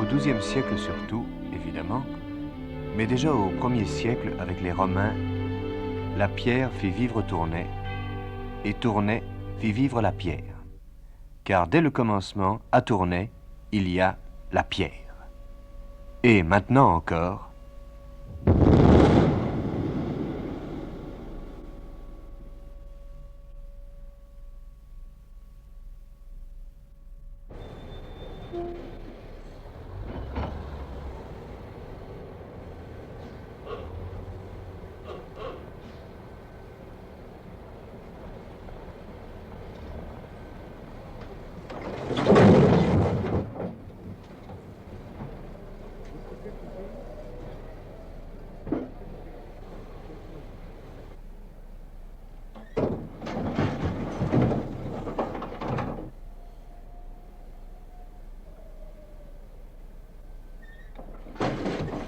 XIIe siècle surtout, évidemment, mais déjà au 1er siècle avec les Romains, la pierre fit vivre Tournai, et Tournai fit vivre la pierre. Car dès le commencement, à Tournai, il y a la pierre. Et maintenant encore,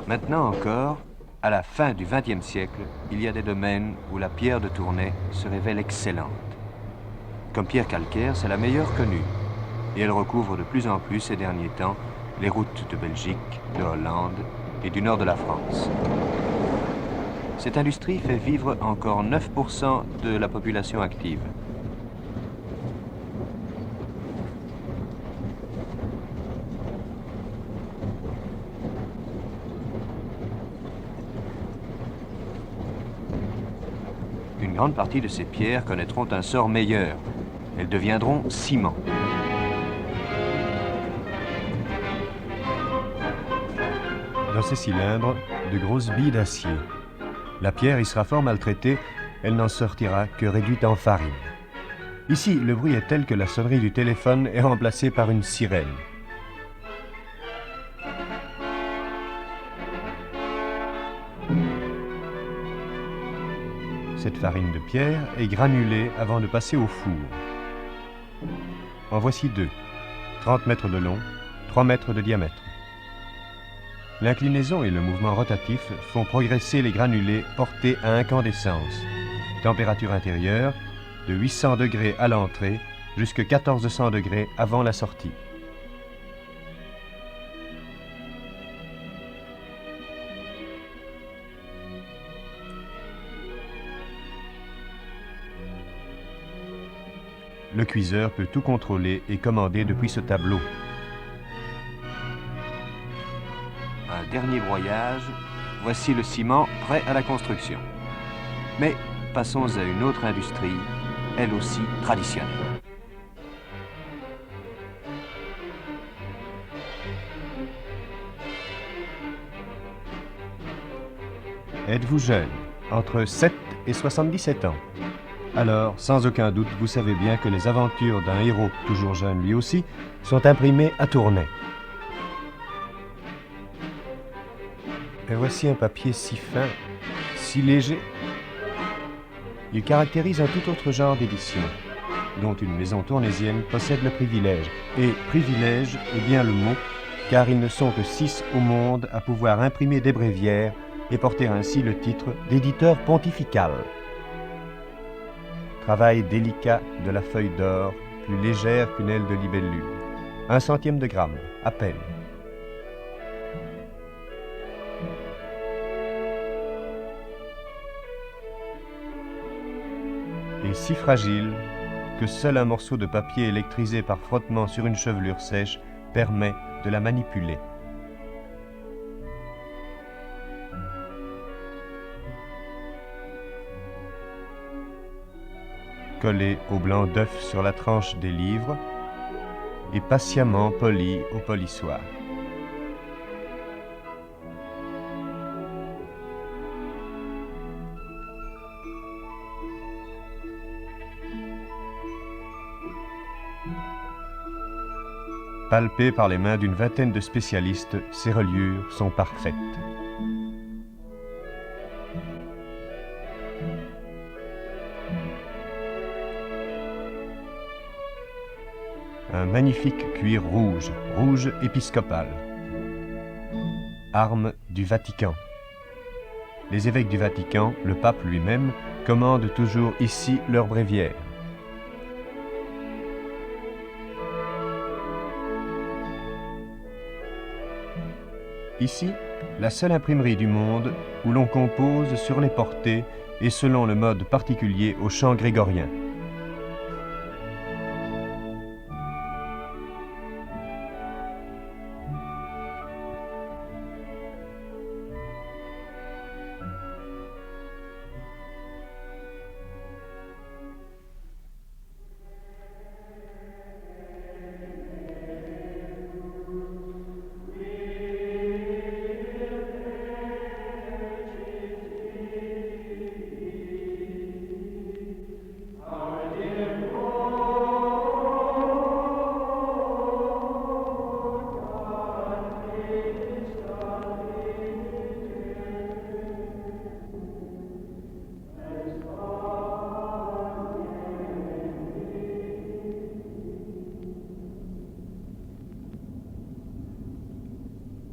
maintenant encore, à la fin du XXe siècle, il y a des domaines où la pierre de Tournai se révèle excellente. Comme pierre calcaire, c'est la meilleure connue, et elle recouvre de plus en plus ces derniers temps les routes de Belgique, de Hollande et du nord de la France. Cette industrie fait vivre encore 9% de la population active. Une grande partie de ces pierres connaîtront un sort meilleur. Elles deviendront ciment. Dans ces cylindres, de grosses billes d'acier. La pierre y sera fort maltraitée, elle n'en sortira que réduite en farine. Ici, le bruit est tel que la sonnerie du téléphone est remplacée par une sirène. Cette farine de pierre est granulée avant de passer au four. En voici deux, 30 mètres de long, 3 mètres de diamètre. L'inclinaison et le mouvement rotatif font progresser les granulés portés à incandescence. Température intérieure de 800 degrés à l'entrée jusqu'à 1400 degrés avant la sortie. Le cuiseur peut tout contrôler et commander depuis ce tableau. Un dernier broyage, voici le ciment prêt à la construction. Mais passons à une autre industrie, elle aussi traditionnelle. Êtes-vous jeune, entre 7 et 77 ans? Alors, sans aucun doute, vous savez bien que les aventures d'un héros, toujours jeune lui aussi, sont imprimées à Tournai. Et voici un papier si fin, si léger. Il caractérise un tout autre genre d'édition, dont une maison tournaisienne possède le privilège. Et privilège est bien le mot, car ils ne sont que 6 au monde à pouvoir imprimer des bréviaires et porter ainsi le titre d'éditeur pontifical. Travail délicat de la feuille d'or, plus légère qu'une aile de libellule. 1 centième de gramme, à peine. Et si fragile que seul un morceau de papier électrisé par frottement sur une chevelure sèche permet de la manipuler. Collé au blanc d'œuf sur la tranche des livres et patiemment poli au polissoir. Palpées par les mains d'une vingtaine de spécialistes, ces reliures sont parfaites. Un magnifique cuir rouge, rouge épiscopal. Arme du Vatican. Les évêques du Vatican, le pape lui-même, commandent toujours ici leur bréviaire. Ici, la seule imprimerie du monde où l'on compose sur les portées et selon le mode particulier au chant grégorien.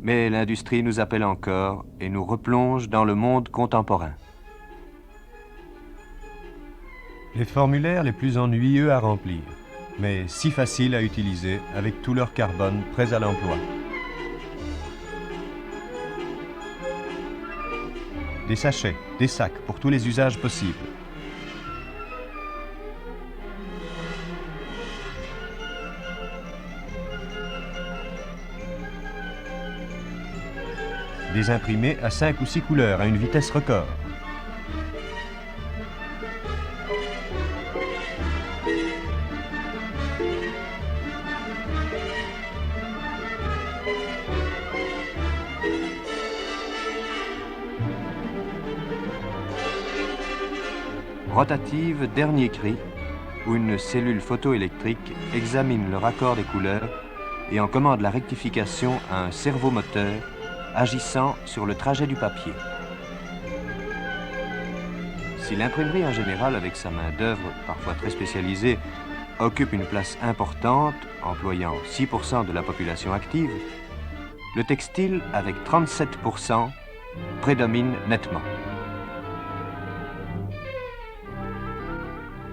Mais l'industrie nous appelle encore et nous replonge dans le monde contemporain. Les formulaires les plus ennuyeux à remplir, mais si faciles à utiliser avec tout leur carbone prêts à l'emploi. Des sachets, des sacs pour tous les usages possibles. Des imprimés à 5 ou 6 couleurs à une vitesse record. Rotative dernier cri, où une cellule photoélectrique examine le raccord des couleurs et en commande la rectification à un servomoteur agissant sur le trajet du papier. Si l'imprimerie en général, avec sa main-d'œuvre parfois très spécialisée, occupe une place importante, employant 6% de la population active, le textile, avec 37%, prédomine nettement.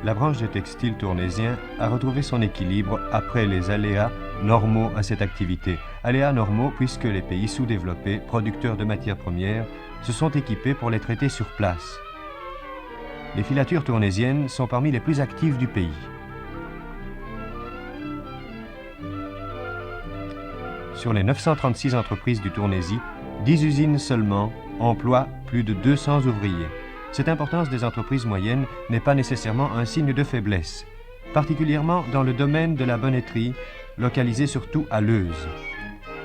La branche des textiles tournaisiens a retrouvé son équilibre après les aléas normaux à cette activité. Aléas normaux puisque les pays sous-développés, producteurs de matières premières, se sont équipés pour les traiter sur place. Les filatures tournaisiennes sont parmi les plus actives du pays. Sur les 936 entreprises du Tournaisie, 10 usines seulement emploient plus de 200 ouvriers. Cette importance des entreprises moyennes n'est pas nécessairement un signe de faiblesse, particulièrement dans le domaine de la bonneterie, localisé surtout à Leuze.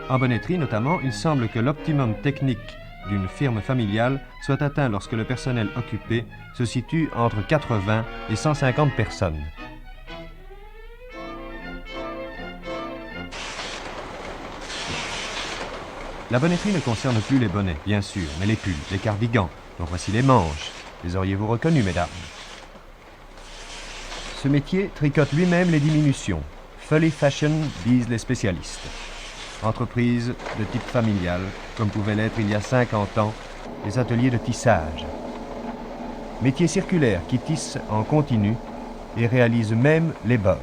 En bonneterie notamment, il semble que l'optimum technique d'une firme familiale soit atteint lorsque le personnel occupé se situe entre 80 et 150 personnes. La bonneterie ne concerne plus les bonnets, bien sûr, mais les pulls, les cardigans, dont voici les manches. Les auriez-vous reconnus, mesdames? Ce métier tricote lui-même les diminutions. Folly Fashion disent les spécialistes. Entreprise de type familial, comme pouvaient l'être il y a 50 ans les ateliers de tissage. Métier circulaire qui tisse en continu et réalise même les bords.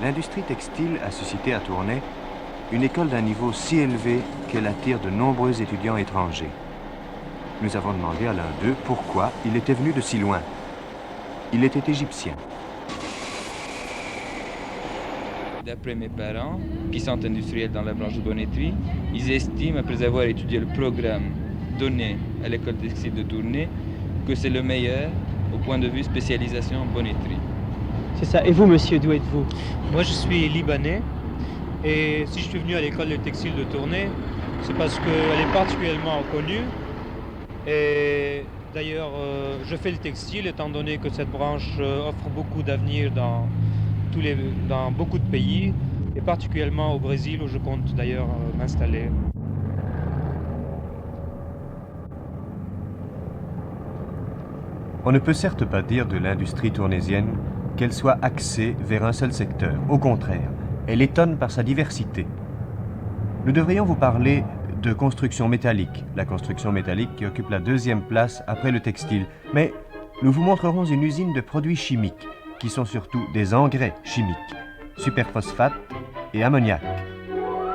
L'industrie textile a suscité à Tournai une école d'un niveau si élevé qu'elle attire de nombreux étudiants étrangers. Nous avons demandé à l'un d'eux pourquoi il était venu de si loin. Il était égyptien. D'après mes parents, qui sont industriels dans la branche de bonneterie, ils estiment, après avoir étudié le programme donné à l'école textile de Tournai, que c'est le meilleur au point de vue spécialisation en bonneterie. C'est ça. Et vous, monsieur, d'où êtes-vous? Moi, je suis libanais et si je suis venu à l'école de textile de Tournai, c'est parce qu'elle est particulièrement connue et D'ailleurs, je fais le textile étant donné que cette branche offre beaucoup d'avenir dans beaucoup de pays, et particulièrement au Brésil où je compte d'ailleurs m'installer. On ne peut certes pas dire de l'industrie tournaisienne qu'elle soit axée vers un seul secteur. Au contraire, elle étonne par sa diversité. Nous devrions vous parler de construction métallique, la construction métallique qui occupe la deuxième place après le textile. Mais nous vous montrerons une usine de produits chimiques, qui sont surtout des engrais chimiques, superphosphate et ammoniac.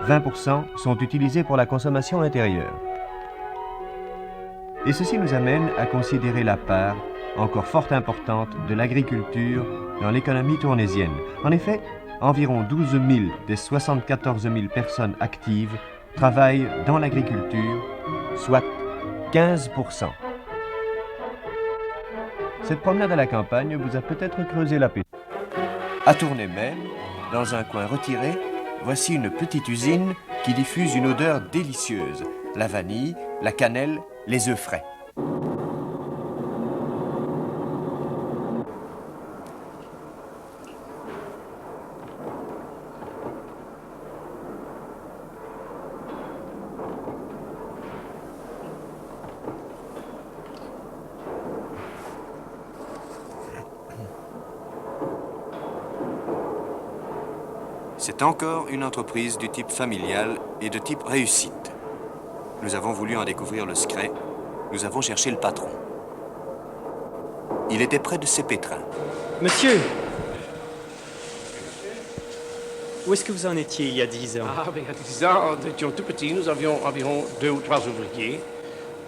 20% sont utilisés pour la consommation intérieure. Et ceci nous amène à considérer la part, encore fort importante, de l'agriculture dans l'économie tournaisienne. En effet, environ 12 000 des 74 000 personnes actives travaillent dans l'agriculture, soit 15%. Cette promenade à la campagne vous a peut-être creusé l'appétit. À Tournai même, dans un coin retiré, voici une petite usine qui diffuse une odeur délicieuse. La vanille, la cannelle, les œufs frais. C'est encore une entreprise du type familial et de type réussite. Nous avons voulu en découvrir le secret. Nous avons cherché le patron. Il était près de ses pétrins. Monsieur, où est-ce que vous en étiez il y a 10 ans? Ah, bien, il y a 10 ans, nous étions tout petits. Nous avions environ 2 ou 3 ouvriers.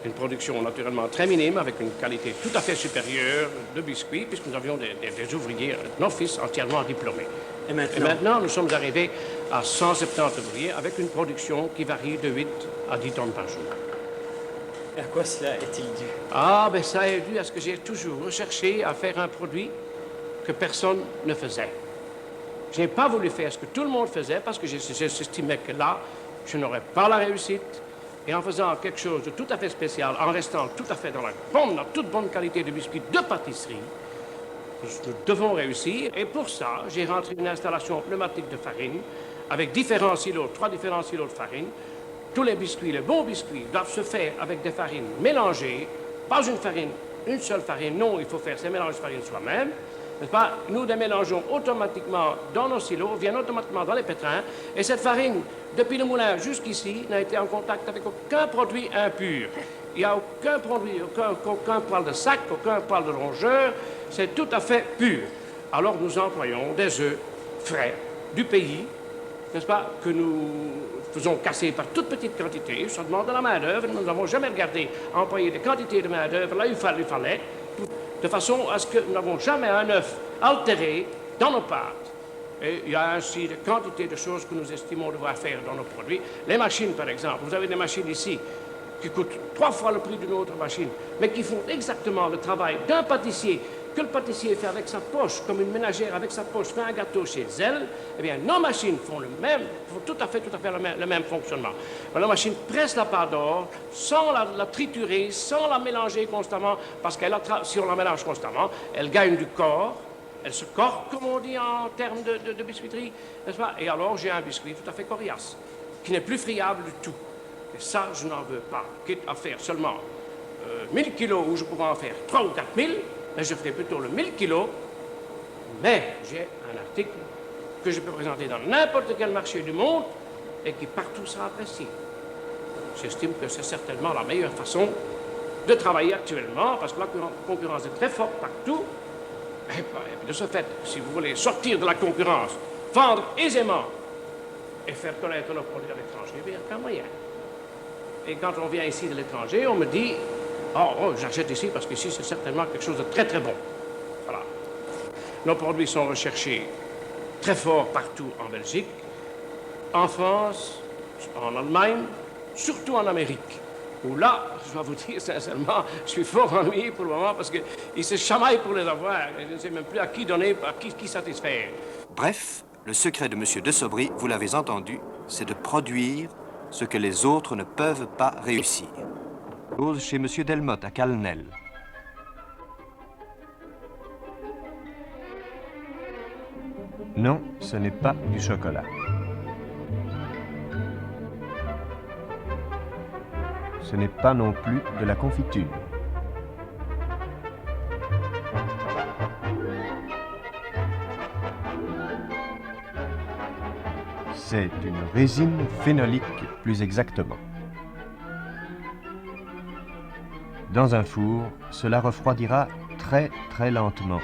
Une production naturellement très minime, avec une qualité tout à fait supérieure de biscuits, puisque nous avions des ouvriers, nos fils entièrement diplômés. Et Et maintenant, nous sommes arrivés à 170 ouvriers, avec une production qui varie de 8 à 10 tonnes par jour. Et à quoi cela est-il dû? Ah, ben ça est dû à ce que j'ai toujours recherché à faire un produit que personne ne faisait. Je n'ai pas voulu faire ce que tout le monde faisait, parce que j'estimais que là, je n'aurais pas la réussite. Et en faisant quelque chose de tout à fait spécial, en restant tout à fait dans la toute bonne qualité de biscuits de pâtisserie, nous devons réussir. Et pour ça, j'ai rentré une installation pneumatique de farine avec différents silos, 3 différents silos de farine. Tous les biscuits, les bons biscuits, doivent se faire avec des farines mélangées, pas une seule farine. Non, il faut faire ces mélanges de farine soi-même. N'est-ce pas? Nous les mélangeons automatiquement dans nos silos, viennent automatiquement dans les pétrins. Et cette farine, depuis le moulin jusqu'ici, n'a été en contact avec aucun produit impur. Il n'y a aucun produit, aucun poil de sac, aucun poil de rongeur. C'est tout à fait pur. Alors nous employons des œufs frais du pays, n'est-ce pas, que nous faisons casser par toute petite quantité. Ça demande de la main-d'œuvre. Nous n'avons jamais regardé à employer des quantités de main-d'œuvre. Là, il fallait, de façon à ce que nous n'avons jamais un œuf altéré dans nos pâtes. Et il y a ainsi des quantités de choses que nous estimons devoir faire dans nos produits. Les machines, par exemple. Vous avez des machines ici qui coûtent 3 fois le prix d'une autre machine, mais qui font exactement le travail d'un pâtissier, que le pâtissier fait avec sa poche, comme une ménagère avec sa poche fait un gâteau chez elle. Eh bien, nos machines font tout à fait le même fonctionnement. La machine presse la pâte d'or sans la triturer, sans la mélanger constamment, parce que si on la mélange constamment, elle gagne du corps. Elle se corque, comme on dit en termes de biscuiterie, n'est-ce pas? Et alors, j'ai un biscuit tout à fait coriace, qui n'est plus friable du tout. Et ça, je n'en veux pas. Quitte à faire seulement 1000 kilos, où je pourrais en faire 3 ou 4 000, mais je ferai plutôt le 1000 kilos. Mais j'ai un article que je peux présenter dans n'importe quel marché du monde et qui partout sera apprécié. J'estime que c'est certainement la meilleure façon de travailler actuellement, parce que la concurrence est très forte partout. Et de ce fait, si vous voulez sortir de la concurrence, vendre aisément et faire connaître nos produits à l'étranger, il n'y a qu'un moyen. Et quand on vient ici de l'étranger, on me dit « Oh, j'achète ici parce qu'ici, c'est certainement quelque chose de très, très bon. » Voilà. Nos produits sont recherchés très fort partout en Belgique, en France, en Allemagne, surtout en Amérique. Où là, je dois vous dire sincèrement, je suis fort ennuyé pour le moment parce qu'ils se chamaillent pour les avoir. Et je ne sais même plus à qui donner, à qui satisfaire. Bref, le secret de M. de Sobry, vous l'avez entendu, c'est de produire ce que les autres ne peuvent pas réussir. Chez M. Delmotte à Calnel. Non, ce n'est pas du chocolat. Ce n'est pas non plus de la confiture. C'est une résine phénolique, plus exactement. Dans un four, cela refroidira très très lentement,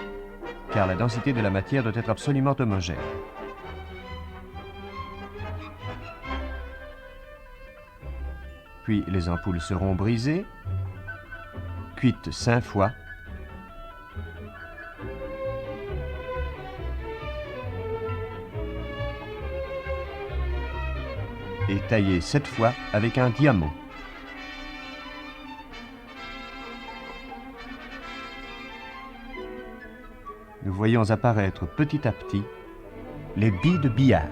car la densité de la matière doit être absolument homogène. Puis les ampoules seront brisées, cuites 5 fois, et taillées 7 fois avec un diamant. Nous voyons apparaître petit à petit les billes de billard.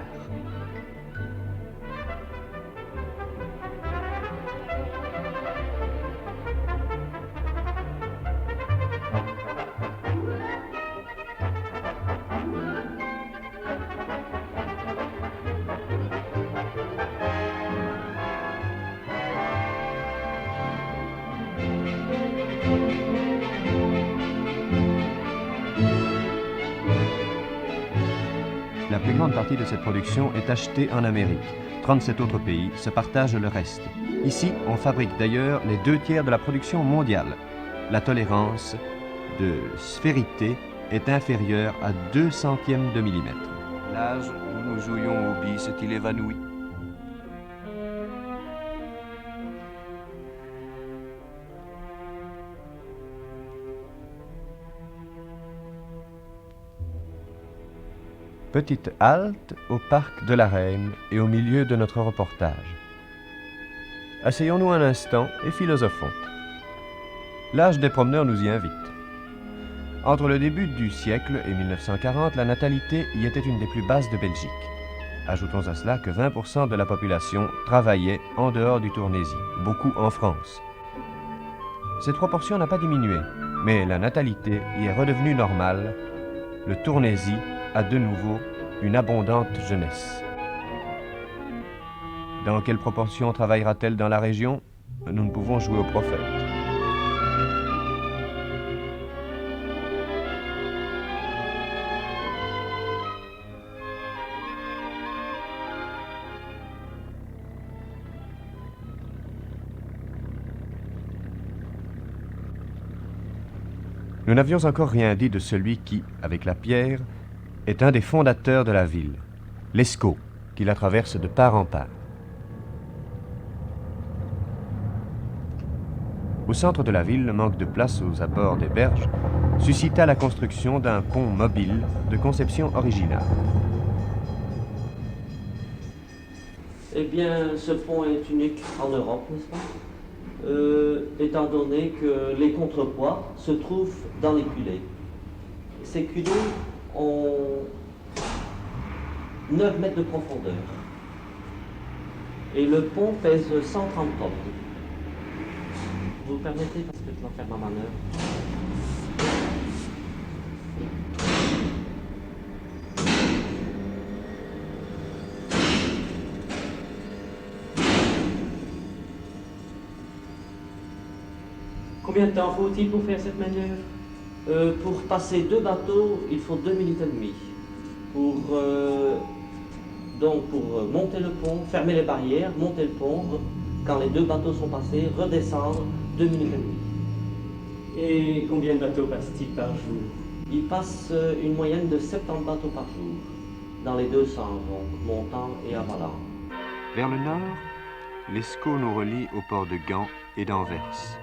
La plus grande partie de cette production est achetée en Amérique. 37 autres pays se partagent le reste. Ici, on fabrique d'ailleurs les 2/3 de la production mondiale. La tolérance de sphérité est inférieure à 2/100 de millimètre. L'âge où nous jouions aux billes s'est-il évanoui? Petite halte au parc de la Reine et au milieu de notre reportage. Asseyons-nous un instant et philosophons. L'âge des promeneurs nous y invite. Entre le début du siècle et 1940, la natalité y était une des plus basses de Belgique. Ajoutons à cela que 20% de la population travaillait en dehors du Tournaisis, beaucoup en France. Cette proportion n'a pas diminué, mais la natalité y est redevenue normale. Le Tournaisis a de nouveau une abondante jeunesse. Dans quelle proportion travaillera-t-elle dans la région? Nous ne pouvons jouer au prophète. Nous n'avions encore rien dit de celui qui, avec la pierre, est un des fondateurs de la ville, l'Escaut, qui la traverse de part en part. Au centre de la ville, le manque de place aux abords des berges suscita la construction d'un pont mobile de conception originale. Eh bien, ce pont est unique en Europe, n'est-ce pas? Étant donné que les contrepoids se trouvent dans les culées. Ces culées ont 9 mètres de profondeur. Et le pont pèse 130 tonnes. Vous permettez, parce que je dois faire ma manœuvre. Combien de temps faut-il pour faire cette manœuvre? Pour passer 2 bateaux, il faut 2 minutes et demie. Pour monter le pont, fermer les barrières, monter le pont, quand les 2 bateaux sont passés, redescendre, 2 minutes et demie. Et combien de bateaux passe-t-il par jour? Il passe une moyenne de 70 bateaux par jour, dans les 2 sens, donc montant et avalant. Vers le nord, l'Escaut nous relie au port de Gand et d'Anvers.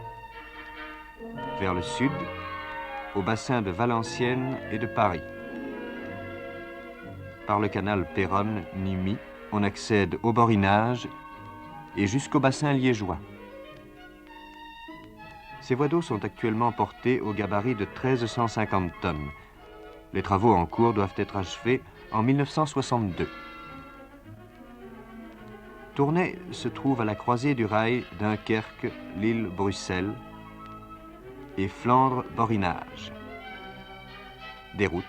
Vers le sud, au bassin de Valenciennes et de Paris. Par le canal Péronne-Nimy, on accède au Borinage et jusqu'au bassin liégeois. Ces voies d'eau sont actuellement portées au gabarit de 1350 tonnes. Les travaux en cours doivent être achevés en 1962. Tournai se trouve à la croisée du rail Dunkerque, Lille-Bruxelles et Flandre-Borinage. Des routes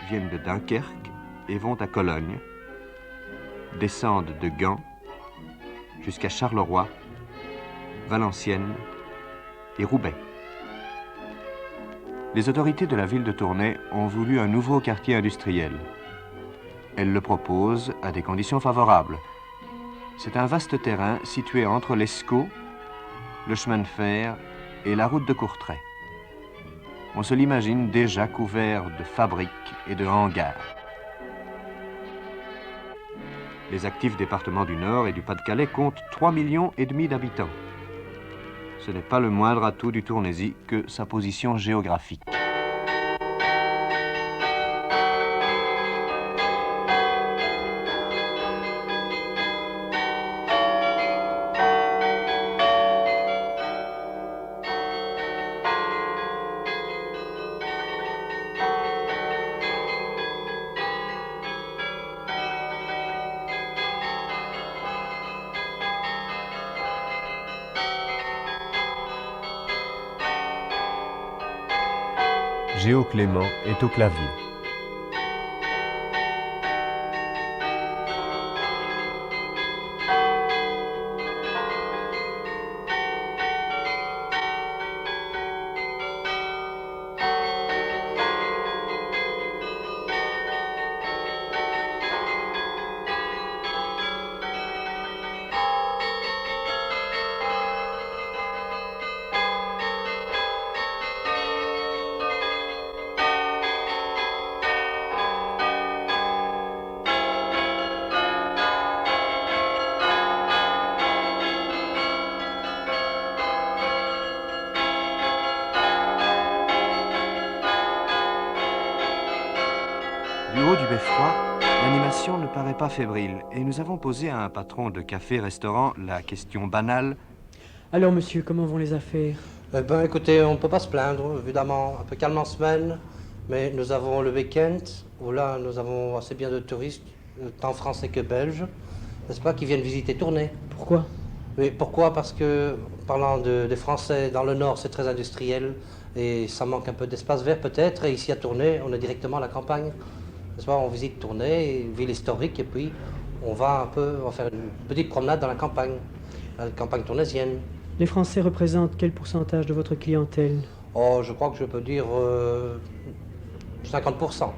viennent de Dunkerque et vont à Cologne, descendent de Gand jusqu'à Charleroi, Valenciennes et Roubaix. Les autorités de la ville de Tournai ont voulu un nouveau quartier industriel. Elles le proposent à des conditions favorables. C'est un vaste terrain situé entre l'Escaut, le chemin de fer et la route de Courtrai. On se l'imagine déjà couvert de fabriques et de hangars. Les actifs départements du Nord et du Pas-de-Calais comptent 3,5 millions d'habitants. Ce n'est pas le moindre atout du Tournaisis que sa position géographique. Géo Clément est au clavier. Du haut du beffroi, l'animation ne paraît pas fébrile et nous avons posé à un patron de café-restaurant la question banale. Alors monsieur, comment vont les affaires? Eh ben écoutez, on ne peut pas se plaindre, évidemment, un peu calme en semaine, mais nous avons le week-end, où là nous avons assez bien de touristes, tant français que belges, n'est-ce pas, qui viennent visiter Tournai. Pourquoi? Oui, pourquoi? Parce que, parlant des Français, dans le Nord c'est très industriel, et ça manque un peu d'espace vert peut-être, et ici à Tournai, on est directement à la campagne. N'est-ce pas, on visite Tournai, ville historique, et puis on va faire une petite promenade dans la campagne tournaisienne. Les Français représentent quel pourcentage de votre clientèle? Oh, je crois que je peux dire 50%.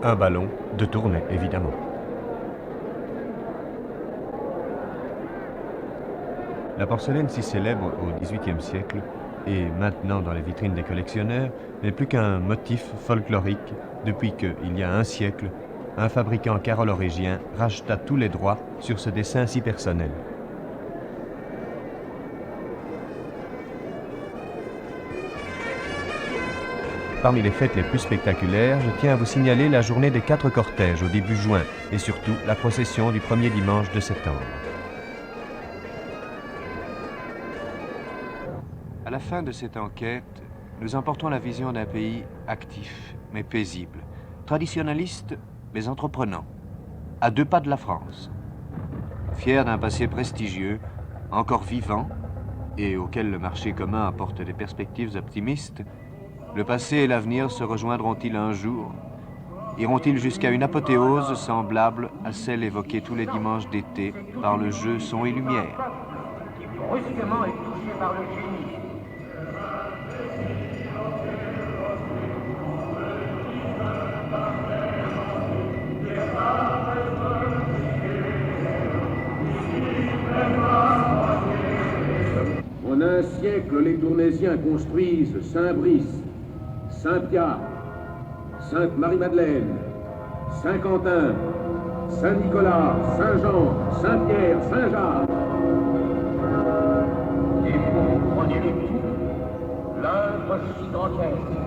Un ballon de Tournai, évidemment. La porcelaine si célèbre au XVIIIe siècle et maintenant dans les vitrines des collectionneurs n'est plus qu'un motif folklorique depuis que, il y a un siècle, un fabricant carolorégien racheta tous les droits sur ce dessin si personnel. Parmi les fêtes les plus spectaculaires, je tiens à vous signaler la journée des 4 cortèges au début juin et surtout la procession du premier dimanche de septembre. À la fin de cette enquête, nous emportons la vision d'un pays actif mais paisible, traditionnaliste mais entreprenant. à 2 pas de la France. Fier d'un passé prestigieux, encore vivant, et auquel le marché commun apporte des perspectives optimistes, le passé et l'avenir se rejoindront-ils un jour? Iront-ils jusqu'à une apothéose semblable à celle évoquée tous les dimanches d'été par le jeu Son et Lumière? Qui brusquement est touché par le génie. En un siècle, les Tournaisiens construisent Saint-Brice, Saint-Piat, Sainte-Marie-Madeleine, Saint-Quentin, Saint-Nicolas, Saint-Jean, Saint-Pierre, Saint-Jacques. Et vous prenez le tout, l'œuvre gigantesque,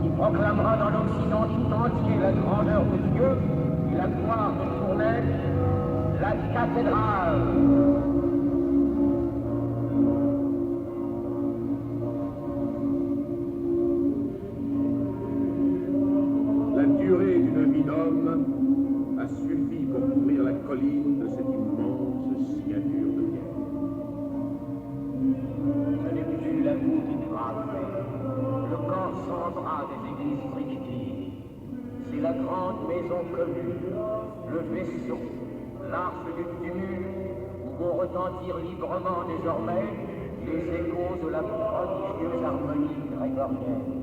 qui proclamera dans l'Occident tout entier la grandeur de Dieu et la gloire de Tournai, la cathédrale. La durée d'une vie d'homme a suffi pour couvrir la colline de cette immense signature de pierre. Ce n'est plus la voûte du parapet, le corps sans bras des églises primitives. C'est la grande maison commune, le vaisseau, l'arche du tumulte, où vont retentir librement désormais les échos de la prodigieuse harmonie grégorienne.